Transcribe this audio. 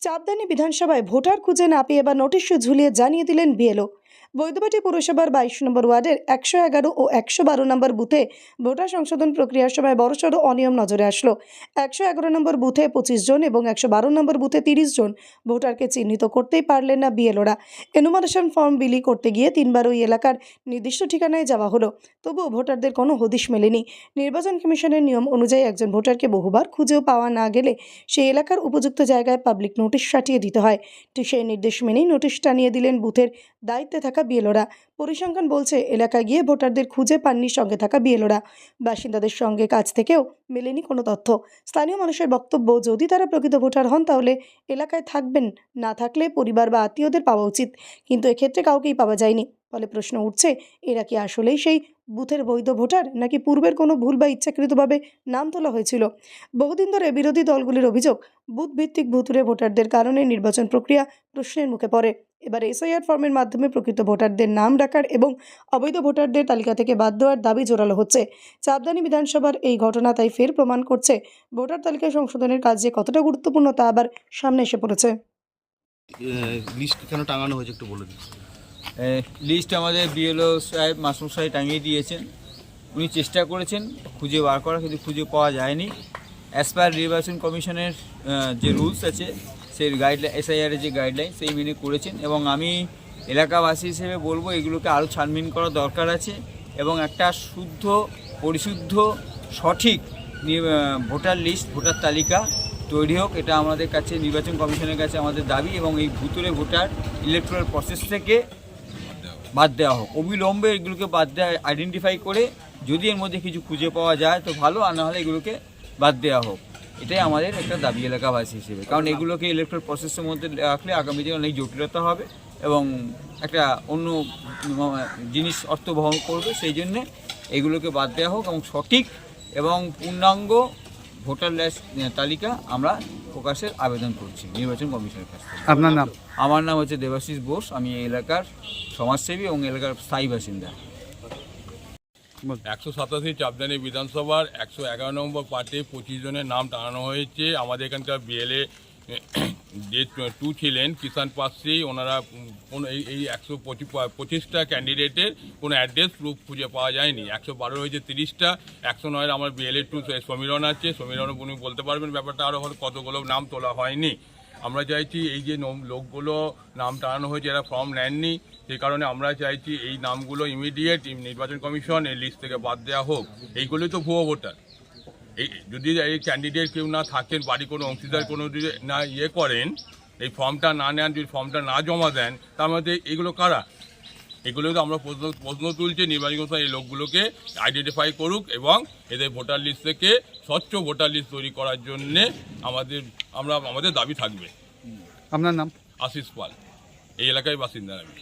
চাপদানি বিধানসভায় ভোটার খুঁজে না পেয়ে এবার নোটিশ ঝুলিয়ে জানিয়ে দিলেন বিএলও। বৈদ্যবাটি পৌরসভার 22 নম্বর ওয়ার্ডের 111 ও 112 নম্বর বুথে ভোটার সংশোধন প্রক্রিয়ার সময় বড়সড় অনিয়ম নজরে আসলো। 111 নম্বর বুথে 25 জন এবং 112 নম্বর বুথে 30 জন ভোটারকে চিহ্নিত করতেই পারলেন না বিএলওরা। এনুমারেশন ফর্ম বিলি করতে গিয়ে 3বার ওই এলাকার নির্দিষ্ট ঠিকানায় যাওয়া হলো, তবুও ভোটারদের কোনো হদিশ মেলেনি। নির্বাচন কমিশনের নিয়ম অনুযায়ী একজন ভোটারকে বহুবার খুঁজেও পাওয়া না গেলে সেই এলাকার উপযুক্ত জায়গায় পাবলিক নোটিশ সাটিয়ে দিতে হয়। ঠিক সেই নির্দেশ মেনেই নোটিশ টানিয়ে দিলেন বুথের দায়িত্বে থাকা বিএলওরা। পরিসংখ্যান বলছে, এলাকায় গিয়ে ভোটারদের খুঁজে পাননি সঙ্গে থাকা বিএলওরা। বাসিন্দাদের সঙ্গে কাছ থেকেও মেলেনি কোনো তথ্য। স্থানীয় মানুষের বক্তব্য, যদি তারা প্রকৃত ভোটার হন তাহলে এলাকায় থাকবেন, না থাকলে পরিবার বা আত্মীয়দের পাওয়া উচিত, কিন্তু এক্ষেত্রে কাউকেই পাওয়া যায়নি। ফলে প্রশ্ন উঠছে, এরা কি আসলেই সেই বুথের বৈধ ভোটার, নাকি পূর্বের কোনো ভুল বা ইচ্ছাকৃতভাবে নাম তোলা হয়েছিল? বহুদিন ধরে বিরোধী দলগুলির অভিযোগ, বুথ ভিত্তিক ভুতুড়ে ভোটারদের কারণে নির্বাচন প্রক্রিয়া প্রশ্নের মুখে পড়ে। এবার এসআইআর ফর্মের মাধ্যমে প্রকৃত ভোটারদের নাম রাখার এবং অবৈধ ভোটারদের তালিকা থেকে বাদ দেওয়ার দাবি জোরালো হচ্ছে। চাপদানি বিধানসভার এই ঘটনা তাই ফের প্রমাণ করছে, ভোটার তালিকা সংশোধনের কাজ যে কতটা গুরুত্বপূর্ণ তা আবার সামনে এসে পড়েছে। লিস্ট কেন টাঙানো হয়েছে একটু বলে দিন। লিস্ট আমাদের বিএলও সাহেব মাসুম সাহেব টাঙিয়ে দিয়েছেন। উনি চেষ্টা করেছেন খুঁজে বার করা, কিন্তু খুঁজে পাওয়া যায়নি। অ্যাজ পার নির্বাচন কমিশনের যে রুলস আছে, সেই গাইডলাইন, এসআইআরের যে গাইডলাইন, সেই মেনে করেছেন। এবং আমি এলাকাবাসী হিসেবে বলবো, এগুলোকে আরও ছানবিন করা দরকার আছে এবং একটা শুদ্ধ, পরিশুদ্ধ, সঠিক ভোটার লিস্ট, ভোটার তালিকা তৈরি হোক। এটা আমাদের কাছে, নির্বাচন কমিশনের কাছে আমাদের দাবি। এবং এই ভুতুড়ে ভোটার ইলেকট্রাল প্রসেস থেকে বাদ দেওয়া হোক, অবিলম্বে এগুলোকে বাদ দেওয়া, আইডেন্টিফাই করে যদি এর মধ্যে কিছু খুঁজে পাওয়া যায় তো ভালো, আর নাহলে এগুলোকে বাদ দেওয়া হোক। এটাই আমাদের একটা দাবি এলাকাবাসী হিসেবে। কারণ এগুলোকে ইলেকট্রাল প্রসেসের মধ্যে রাখলে আগামী দিনে অনেক জটিলতা হবে এবং একটা অন্য জিনিস অর্থ বহন করবে। সেই জন্যে এগুলোকে বাদ দেওয়া হোক এবং সঠিক এবং পূর্ণাঙ্গ ভোটার লিস্ট তালিকা আমরা প্রকাশের আবেদন করছি নির্বাচন কমিশনের কাছে। আপনার নাম? আমার নাম হচ্ছে দেবাশিস বোস। আমি এই এলাকার সমাজসেবী এবং এলাকার স্থায়ী বাসিন্দা। 187 চাপদানি বিধানসভার 111 নম্বর পার্টে 25 জনের নাম টানানো হয়েছে। আমাদের এখানকার বিএলএ যে 2 ছিলেন কিষাণ পাসি, ওনারা এই 125টা ক্যান্ডিডেটের কোনো অ্যাড্রেস প্রুফ খুঁজে পাওয়া যায়নি। 112 হয়েছে 30টা, 109 আমার বিএলএ 2 সমীরণ আছে। সমীরণ উনি বলতে পারবেন ব্যাপারটা, আরও হয়তো কতগুলো নাম তোলা হয়নি। আমরা চাইছি এই যে লোকগুলো নাম টানানো হয়েছে, এরা ফর্ম নেননি, সেই কারণে আমরা চাইছি এই নামগুলো ইমিডিয়েট নির্বাচন কমিশন এই লিস্ট থেকে বাদ দেওয়া হোক। এইগুলোই তো ভুয়ো ভোটার। এই যদি এই ক্যান্ডিডেট কেউ না থাকেন, বাড়ি কোনো অংশীদার কোনো যদি না করেন, এই ফর্মটা না নেন, যদি ফর্মটা না জমা দেন, তার মধ্যে এগুলো কারা? এগুলো তো আমরা প্রশ্ন তুলছি। নির্বাচন কমিশন এই লোকগুলোকে আইডেন্টিফাই করুক এবং এদের ভোটার লিস্ট থেকে স্বচ্ছ ভোটার লিস্ট তৈরি করার জন্যে আমাদের দাবি থাকবে। আপনার নাম? আশিস পাল, এই এলাকায় বাসিন্দা আমি।